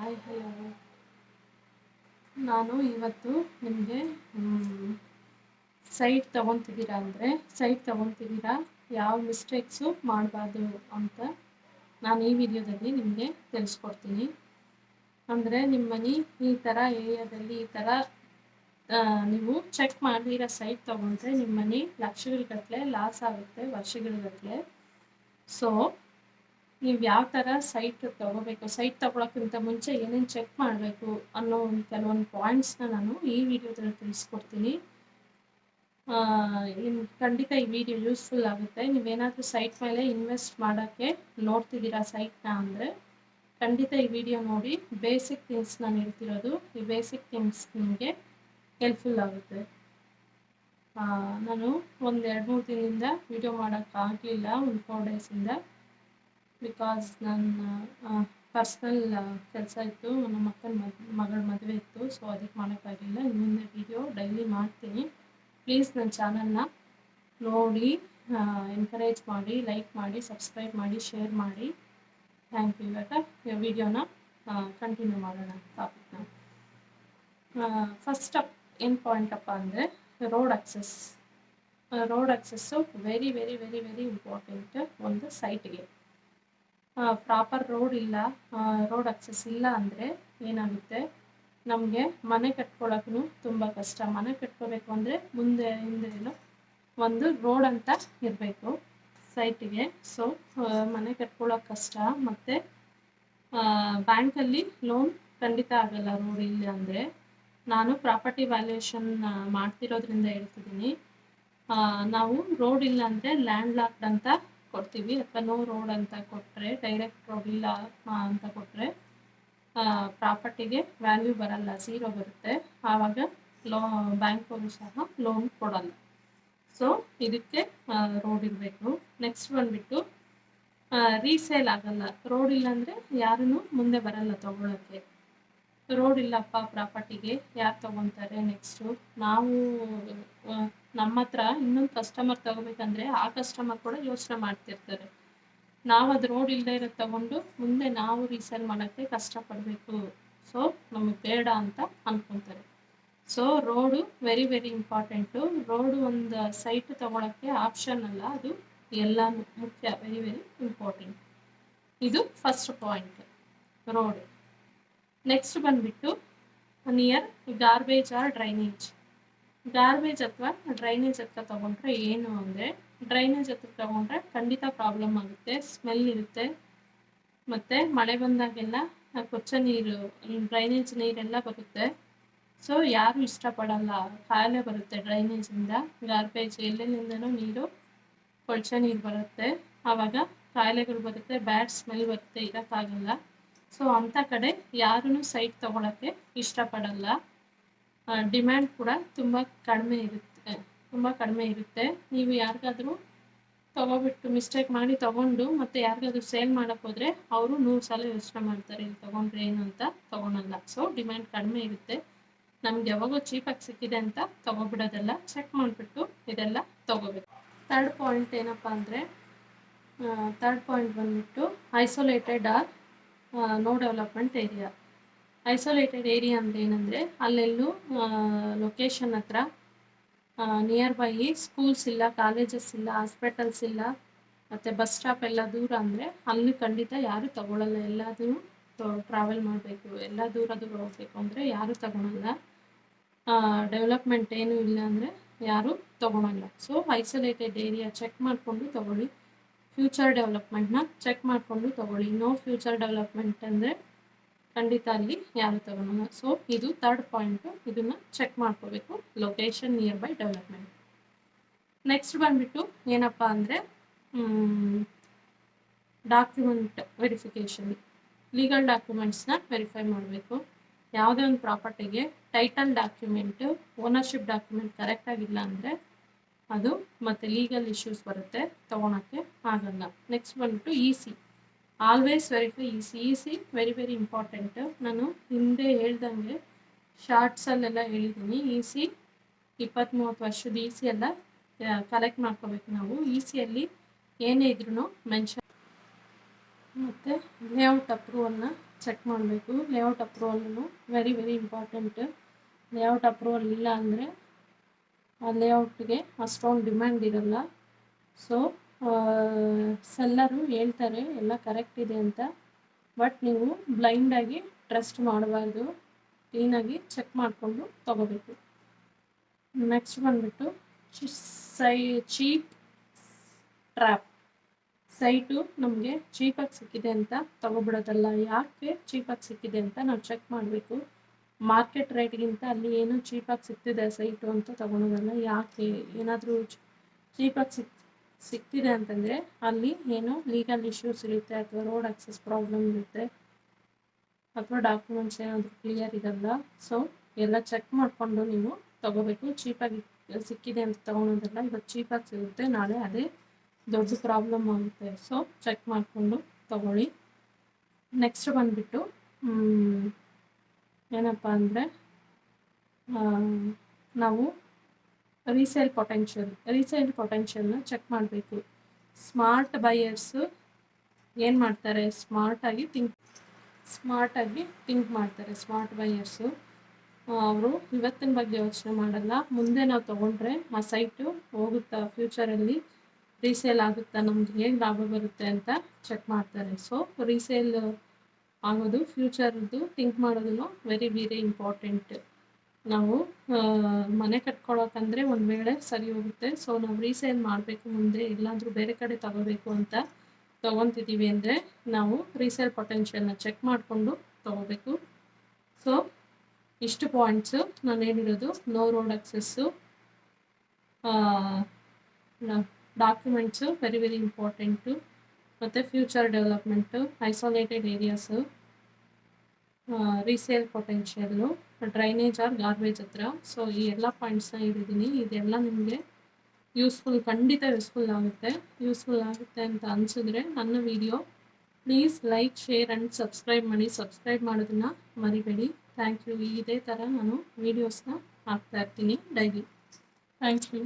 Hi hello. ನಾನು ಇವತ್ತು ನಿಮಗೆ ಸೈಟ್ ತೊಗೊತಿದ್ದೀರಾ ಯಾವ ಮಿಸ್ಟೇಕ್ಸು ಮಾಡಬಾರ್ದು ಅಂತ ನಾನು ಈ ವಿಡಿಯೋದಲ್ಲಿ ನಿಮಗೆ ತಿಳಿಸ್ಕೊಡ್ತೀನಿ. ಅಂದರೆ ನಿಮ್ಮ ಮನೆ ಈ ಥರ ಏರಿಯಾದಲ್ಲಿ ಈ ಥರ ನೀವು ಚೆಕ್ ಮಾಡಿರೋ ಸೈಟ್ ತೊಗೊಂಡ್ರೆ ನಿಮ್ಮ ಮನೆ ಲಕ್ಷಗಟ್ಟಲೆ ಲಾಸ್ ಆಗುತ್ತೆ, ವರ್ಷಗಟ್ಟಲೆ. ಸೊ ನೀವು ಯಾವ ಥರ ಸೈಟ್ ತೊಗೋಬೇಕು, ಸೈಟ್ ತೊಗೊಳಕ್ಕಿಂತ ಮುಂಚೆ ಏನೇನು ಚೆಕ್ ಮಾಡಬೇಕು ಅನ್ನೋ ಕೆಲವೊಂದು ಪಾಯಿಂಟ್ಸ್ನ ನಾನು ಈ ವಿಡಿಯೋದಲ್ಲಿ ತಿಳಿಸ್ಕೊಡ್ತೀನಿ. ಖಂಡಿತ ಈ ವಿಡಿಯೋ ಯೂಸ್ಫುಲ್ ಆಗುತ್ತೆ. ನೀವೇನಾದರೂ ಸೈಟ್ ಮೇಲೆ ಇನ್ವೆಸ್ಟ್ ಮಾಡೋಕ್ಕೆ ನೋಡ್ತಿದ್ದೀರಾ ಸೈಟ್ನ ಅಂದರೆ ಖಂಡಿತ ಈ ವಿಡಿಯೋ ನೋಡಿ. ಬೇಸಿಕ್ ಥಿಂಗ್ಸ್ ನಾನು ಹೇಳ್ತಿರೋದು, ಈ ಬೇಸಿಕ್ ಥಿಂಗ್ಸ್ ನಿಮಗೆ ಹೆಲ್ಪ್ಫುಲ್ ಆಗುತ್ತೆ. ನಾನು ಒಂದು 2-3 ದಿನದಿಂದ ವಿಡಿಯೋ ಮಾಡೋಕ್ಕಾಗಲಿಲ್ಲ, ಒಂದು 4 ಡೇಸಿಂದ. ಬಿಕಾಸ್ ನನ್ನ ಪರ್ಸ್ನಲ್ ಕೆಲಸ ಇತ್ತು, ನಮ್ಮ ಅಕ್ಕನ ಮಗಳ ಮದುವೆ ಇತ್ತು. ಸೊ ಅದಕ್ಕೆ ಮಾಡೋಕ್ಕಾಗಲಿಲ್ಲ. ಇನ್ನೊಂದು ವಿಡಿಯೋ ಡೈಲಿ ಮಾಡ್ತೀನಿ. ಪ್ಲೀಸ್ ನನ್ನ ಚಾನಲ್ನ ನೋಡಿ, ಎನ್ಕರೇಜ್ ಮಾಡಿ, ಲೈಕ್ ಮಾಡಿ, ಸಬ್ಸ್ಕ್ರೈಬ್ ಮಾಡಿ, ಶೇರ್ ಮಾಡಿ. Thank you. ಇವಾಗ ವಿಡಿಯೋನ ಕಂಟಿನ್ಯೂ ಮಾಡೋಣ ಟಾಪಿಕ್ನ. ಫಸ್ಟ್ ಏನು ಪಾಯಿಂಟಪ್ಪ ಅಂದರೆ road access very very very very important ಒಂದು ಸೈಟ್ಗೆ. ಪ್ರಾಪರ್ ರೋಡ್ ಆಕ್ಸೆಸ್ ಇಲ್ಲ ಅಂದರೆ ಏನಾಗುತ್ತೆ, ನಮಗೆ ಮನೆ ಕಟ್ಕೊಳ್ಳೋಕ್ಕೂ ತುಂಬ ಕಷ್ಟ. ಮನೆ ಕಟ್ಕೋಬೇಕು ಅಂದರೆ ಮುಂದೆ ಹಿಂದೆ ಒಂದು ರೋಡ್ ಅಂತ ಇರಬೇಕು ಸೈಟಿಗೆ. ಸೊ ಮನೆ ಕಟ್ಕೊಳ್ಳೋಕೆ ಕಷ್ಟ. ಮತ್ತು ಬ್ಯಾಂಕಲ್ಲಿ ಲೋನ್ ಖಂಡಿತ ಆಗಲ್ಲ ರೋಡ್ ಇಲ್ಲ ಅಂದರೆ. ನಾನು ಪ್ರಾಪರ್ಟಿ ವ್ಯಾಲ್ಯೂಯೇಷನ್ ಮಾಡ್ತಿರೋದ್ರಿಂದ ಹೇಳ್ತಿದ್ದೀನಿ. ನಾವು ರೋಡ್ ಇಲ್ಲ ಅಂದರೆ ಲ್ಯಾಂಡ್ ಲಾಕ್ಡ್ ಅಂತ ಕೊಡ್ತೀವಿ, ಅಥವಾ ನೋ ರೋಡ್ ಅಂತ ಕೊಟ್ಟರೆ, ಡೈರೆಕ್ಟ್ ರೋಡ್ ಇಲ್ಲ ಅಂತ ಕೊಟ್ಟರೆ ಪ್ರಾಪರ್ಟಿಗೆ ವ್ಯಾಲ್ಯೂ ಬರಲ್ಲ, 0 ಬರುತ್ತೆ. ಆವಾಗ ಬ್ಯಾಂಕವರು ಸಹ ಲೋನ್ ಕೊಡಲ್ಲ. ಸೊ ಇದಕ್ಕೆ ರೋಡ್ ಇರಬೇಕು. ನೆಕ್ಸ್ಟ್ ಬಂದುಬಿಟ್ಟು ರೀಸೇಲ್ ಆಗಲ್ಲ. ರೋಡ್ ಇಲ್ಲ ಅಂದರೆ ಯಾರೂ ಮುಂದೆ ಬರಲ್ಲ ತೊಗೊಳಕ್ಕೆ. ರೋಡ್ ಇಲ್ಲಪ್ಪ ಪ್ರಾಪರ್ಟಿಗೆ ಯಾರು ತೊಗೊತಾರೆ? ನೆಕ್ಸ್ಟು ನಾವು ನಮ್ಮ ಹತ್ರ ಇನ್ನೊಂದು ಕಸ್ಟಮರ್ ತೊಗೋಬೇಕಂದ್ರೆ ಆ ಕಸ್ಟಮರ್ ಕೂಡ ಯೋಚನೆ ಮಾಡ್ತಿರ್ತಾರೆ, ನಾವು ಅದು ರೋಡ್ ಇಲ್ಲದೆ ಇರೋದು ತೊಗೊಂಡು ಮುಂದೆ ನಾವು ರೀಸೇಲ್ ಮಾಡೋಕ್ಕೆ ಕಷ್ಟಪಡಬೇಕು, ಸೊ ನಮಗೆ ಬೇಡ ಅಂತ ಅಂದ್ಕೊತಾರೆ. So road very very important. Road ಒಂದು ಸೈಟ್ ತೊಗೊಳಕ್ಕೆ ಆಪ್ಷನ್ ಅಲ್ಲ, ಅದು ಎಲ್ಲನೂ ಮುಖ್ಯ, ವೆರಿ ವೆರಿ ಇಂಪಾರ್ಟೆಂಟ್. ಇದು ಫಸ್ಟ್ ಪಾಯಿಂಟ್, ರೋಡ್. ನೆಕ್ಸ್ಟ್ ಬಂದುಬಿಟ್ಟು near garbage or drainage. Garbage ಅಥವಾ ಡ್ರೈನೇಜ್ ಹತ್ರ ತೊಗೊಂಡ್ರೆ ಏನು ಅಂದರೆ, ಡ್ರೈನೇಜ್ ಹತ್ರ ತೊಗೊಂಡ್ರೆ ಖಂಡಿತ ಪ್ರಾಬ್ಲಮ್ ಆಗುತ್ತೆ, ಸ್ಮೆಲ್ ಇರುತ್ತೆ. ಮತ್ತು ಮಳೆ ಬಂದಾಗೆಲ್ಲ ಕೊಚ್ಚ ನೀರು, ಡ್ರೈನೇಜ್ ನೀರೆಲ್ಲ ಬರುತ್ತೆ. ಸೊ ಯಾರೂ ಇಷ್ಟಪಡಲ್ಲ, ಕಾಯಿಲೆ ಬರುತ್ತೆ ಡ್ರೈನೇಜಿಂದ. ಗಾರ್ಬೇಜ್ ಎಲ್ಲೆಲ್ಲಿಂದನೂ ನೀರು, ಕೊಳಚೆ ನೀರು ಬರುತ್ತೆ, ಆವಾಗ ಕಾಯಿಲೆಗಳು ಬರುತ್ತೆ, ಬ್ಯಾಡ್ ಸ್ಮೆಲ್ ಬರುತ್ತೆ, ಇರೋಕ್ಕಾಗಲ್ಲ. ಸೊ ಅಂಥ ಕಡೆ ಯಾರೂ ಸೈಟ್ ತೊಗೊಳಕ್ಕೆ ಇಷ್ಟಪಡಲ್ಲ. ಡಿಮ್ಯಾಂಡ್ ಕೂಡ ತುಂಬ ಕಡಿಮೆ ಇರುತ್ತೆ. ನೀವು ಯಾರಿಗಾದರೂ ತೊಗೊಬಿಟ್ಟು ಮಿಸ್ಟೇಕ್ ಮಾಡಿ ತೊಗೊಂಡು ಮತ್ತು ಯಾರಿಗಾದ್ರೂ ಸೇಲ್ ಮಾಡೋಕ್ಕೆ ಹೋದರೆ ಅವರು 100 ಸಲ ಯೋಚನೆ ಮಾಡ್ತಾರೆ, ಇಲ್ಲಿ ತೊಗೊಂಡ್ರೆ ಏನು ಅಂತ ತೊಗೊಳಲ್ಲ. ಸೊ ಡಿಮ್ಯಾಂಡ್ ಕಡಿಮೆ ಇರುತ್ತೆ. ನಮ್ಗೆ ಯಾವಾಗೋ ಚೀಪಾಗಿ ಸಿಕ್ಕಿದೆ ಅಂತ ತೊಗೊಬಿಡೋದೆಲ್ಲ, ಚೆಕ್ ಮಾಡಿಬಿಟ್ಟು ಇದೆಲ್ಲ ತೊಗೋಬೇಕು. ಥರ್ಡ್ ಪಾಯಿಂಟ್ ಏನಪ್ಪ ಅಂದರೆ, ಥರ್ಡ್ ಪಾಯಿಂಟ್ ಬಂದುಬಿಟ್ಟು isolated or no development area. Isolated area ಅಂದರೆ ಏನಂದರೆ, ಅಲ್ಲೆಲ್ಲೂ ಲೊಕೇಶನ್ ಹತ್ರ ನಿಯರ್ ಬೈ ಸ್ಕೂಲ್ಸ್ ಇಲ್ಲ, ಕಾಲೇಜಸ್ ಇಲ್ಲ, ಹಾಸ್ಪಿಟಲ್ಸ್ ಇಲ್ಲ, ಮತ್ತು ಬಸ್ ಸ್ಟಾಪ್ ಎಲ್ಲ ದೂರ ಅಂದರೆ ಅಲ್ಲಿ ಖಂಡಿತ ಯಾರೂ ತೊಗೊಳಲ್ಲ. ಎಲ್ಲಾದರೂ ಟ್ರಾವೆಲ್ ಮಾಡಬೇಕು, ಎಲ್ಲ ದೂರ ಹೋಗಬೇಕು ಅಂದರೆ ಯಾರೂ ತೊಗೊಳಲ್ಲ. ಡೆವಲಪ್ಮೆಂಟ್ ಏನೂ ಇಲ್ಲ ಅಂದರೆ ಯಾರೂ ತೊಗೊಳಲ್ಲ. ಸೊ ಐಸೋಲೇಟೆಡ್ ಏರಿಯಾ ಚೆಕ್ ಮಾಡಿಕೊಂಡು ತೊಗೊಳ್ಳಿ. ಫ್ಯೂಚರ್ ಡೆವಲಪ್ಮೆಂಟ್ನ ಚೆಕ್ ಮಾಡಿಕೊಂಡು ತೊಗೊಳ್ಳಿ. ನೋ ಫ್ಯೂಚರ್ ಡೆವಲಪ್ಮೆಂಟ್ ಅಂದರೆ ಖಂಡಿತ ಅಲ್ಲಿ ಯಾರು ತೊಗೊಳಲ್ಲ. ಸೊ ಇದು ಥರ್ಡ್ ಪಾಯಿಂಟು, ಇದನ್ನು ಚೆಕ್ ಮಾಡ್ಕೋಬೇಕು, location near by development. Next ಬಂದುಬಿಟ್ಟು ಏನಪ್ಪ ಅಂದರೆ ಡಾಕ್ಯುಮೆಂಟ್ ವೆರಿಫಿಕೇಷನ್. ಲೀಗಲ್ ಡಾಕ್ಯುಮೆಂಟ್ಸ್ನ ವೆರಿಫೈ ಮಾಡಬೇಕು. ಯಾವುದೇ ಒಂದು ಪ್ರಾಪರ್ಟಿಗೆ ಟೈಟಲ್ ಡಾಕ್ಯುಮೆಂಟು, ಓನರ್ಶಿಪ್ ಡಾಕ್ಯುಮೆಂಟ್ ಕರೆಕ್ಟಾಗಿಲ್ಲ ಅಂದರೆ ಅದು ಮತ್ತು ಲೀಗಲ್ ಇಶ್ಯೂಸ್ ಬರುತ್ತೆ, ತೊಗೊಳಕ್ಕೆ ಆಗಲ್ಲ. ನೆಕ್ಸ್ಟ್ ಬಂದುಬಿಟ್ಟು EC. Always verify EC very very important. ನಾನು ಹಿಂದೆ ಹೇಳ್ದಂಗೆ ಶಾರ್ಟ್ಸಲ್ಲೆಲ್ಲ ಹೇಳಿದ್ದೀನಿ. EC 20-30 ವರ್ಷದ EC ಎಲ್ಲ ಕಲೆಕ್ಟ್ ಮಾಡ್ಕೋಬೇಕು ನಾವು. ECಯಲ್ಲಿ ಏನೇ ಇದ್ರೂ ಮತ್ತು ಲೇಔಟ್ ಅಪ್ರೂವಲ್ನ ಚೆಕ್ ಮಾಡಬೇಕು. ಲೇಔಟ್ ಅಪ್ರೂವಲ್ನು ವೆರಿ ಇಂಪಾರ್ಟೆಂಟ್. ಲೇಔಟ್ ಅಪ್ರೂವಲ್ ಇಲ್ಲ ಅಂದರೆ ಆ ಲೇಔಟ್ಗೆ ಅಷ್ಟೊಂದು ಡಿಮ್ಯಾಂಡ್ ಇರಲ್ಲ. ಸೊ ಸೆಲ್ಲರು ಹೇಳ್ತಾರೆ ಎಲ್ಲ ಕರೆಕ್ಟ್ ಇದೆ ಅಂತ, ಬಟ್ ನೀವು ಬ್ಲೈಂಡಾಗಿ ಟ್ರಸ್ಟ್ ಮಾಡಬಾರ್ದು, ಕ್ಲೀನಾಗಿ ಚೆಕ್ ಮಾಡಿಕೊಂಡು ತೊಗೋಬೇಕು. ನೆಕ್ಸ್ಟ್ ಬಂದುಬಿಟ್ಟು ಚೀಪ್ ಟ್ರ್ಯಾಪ್. ಸೈಟು ನಮಗೆ ಚೀಪಾಗಿ ಸಿಕ್ಕಿದೆ ಅಂತ ತೊಗೊಬಿಡೋದಲ್ಲ. ಯಾಕೆ ಚೀಪಾಗಿ ಸಿಕ್ಕಿದೆ ಅಂತ ನಾವು ಚೆಕ್ ಮಾಡಬೇಕು. ಮಾರ್ಕೆಟ್ ರೇಟ್ಗಿಂತ ಅಲ್ಲಿ ಏನು ಚೀಪಾಗಿ ಸಿಗ್ತಿದೆ ಸೈಟು ಅಂತ ತೊಗೊಳೋದಲ್ಲ. ಯಾಕೆ ಏನಾದರೂ ಚೀಪಾಗಿ ಸಿಗ್ತಿದೆ ಅಂತಂದರೆ ಅಲ್ಲಿ ಏನೋ ಲೀಗಲ್ ಇಶ್ಯೂಸ್ ಇರುತ್ತೆ, ಅಥವಾ ರೋಡ್ ಆಕ್ಸೆಸ್ ಪ್ರಾಬ್ಲಮ್ ಇರುತ್ತೆ, ಅಥವಾ ಡಾಕ್ಯುಮೆಂಟ್ಸ್ ಏನಾದರೂ ಕ್ಲಿಯರ್ ಇರಲ್ಲ. ಸೊ ಎಲ್ಲ ಚೆಕ್ ಮಾಡಿಕೊಂಡು ನೀವು ತೊಗೋಬೇಕು. ಚೀಪಾಗಿ ಸಿಕ್ಕಿದೆ ಅಂತ ತೊಗೊಳೋದಲ್ಲ. ಇವತ್ತು ಚೀಪಾಗಿ ಸಿಗುತ್ತೆ, ನಾಳೆ ಅದೇ ದೊಡ್ಡ ಪ್ರಾಬ್ಲಮ್ ಆಗುತ್ತೆ. ಸೊ ಚೆಕ್ ಮಾಡಿಕೊಂಡು ತೊಗೊಳ್ಳಿ. ನೆಕ್ಸ್ಟ್ ಬಂದುಬಿಟ್ಟು ಏನಪ್ಪ ಅಂದರೆ ನಾವು ರೀಸೇಲ್ ಪೊಟೆನ್ಷಿಯಲ್ನ ಚೆಕ್ ಮಾಡಬೇಕು. ಸ್ಮಾರ್ಟ್ ಬೈಯರ್ಸು ಏನು ಮಾಡ್ತಾರೆ, ಸ್ಮಾರ್ಟಾಗಿ ಥಿಂಕ್ ಮಾಡ್ತಾರೆ. ಸ್ಮಾರ್ಟ್ ಬೈಯರ್ಸು ಅವರು ಇವತ್ತಿನ ಬಗ್ಗೆ ಯೋಚನೆ ಮಾಡಲ್ಲ. ಮುಂದೆ ನಾವು ತೊಗೊಂಡ್ರೆ ಆ ಸೈಟು ಹೋಗುತ್ತಾ, ಫ್ಯೂಚರಲ್ಲಿ ರೀಸೇಲ್ ಆಗುತ್ತಾ, ನಮ್ಗೆ ಹೇಗೆ ಲಾಭ ಬರುತ್ತೆ ಅಂತ ಚೆಕ್ ಮಾಡ್ತಾರೆ. ಸೊ ರೀಸೇಲ್ ಆಗೋದು, ಫ್ಯೂಚರ್ದು ಥಿಂಕ್ ಮಾಡೋದು ವೆರಿ ಇಂಪಾರ್ಟೆಂಟ್. ನಾವು ಮನೆ ಕಟ್ಕೊಳ್ಳೋಕಂದರೆ ಒಂದು ವೇಳೆ ಸರಿ ಹೋಗುತ್ತೆ. ಸೊ ನಾವು ರೀಸೇಲ್ ಮಾಡಬೇಕು ಮುಂದೆ, ಇಲ್ಲಾಂದ್ರೂ ಬೇರೆ ಕಡೆ ತೊಗೋಬೇಕು ಅಂತ ತೊಗೊತಿದ್ದೀವಿ ಅಂದರೆ ನಾವು ರೀಸೇಲ್ ಪೊಟೆನ್ಷಿಯಲ್ನ ಚೆಕ್ ಮಾಡಿಕೊಂಡು ತೊಗೋಬೇಕು. ಸೊ ಇಷ್ಟು ಪಾಯಿಂಟ್ಸು ನಾನು ಹೇಳಿರೋದು. No road access, documents very important, ಮತ್ತು future development, isolated areas, resale potential, drainage or garbage ಹತ್ರ. ಸೊ ಈ ಎಲ್ಲ ಪಾಯಿಂಟ್ಸ್ನ ಹೇಳಿದ್ದೀನಿ. ಇದೆಲ್ಲ ನಿಮಗೆ ಖಂಡಿತ ಯೂಸ್ಫುಲ್ ಆಗುತ್ತೆ ಅಂತ ಅನಿಸಿದ್ರೆ ನನ್ನ video please like, share and subscribe ಮಾಡಿ. ಸಬ್ಸ್ಕ್ರೈಬ್ ಮಾಡೋದನ್ನು ಮರಿಬೇಡಿ. Thank you. ಇದೇ ಥರ ನಾನು ವೀಡಿಯೋಸ್ನ ಹಾಕ್ತಾಯಿರ್ತೀನಿ ಡೈಲಿ. Thank you.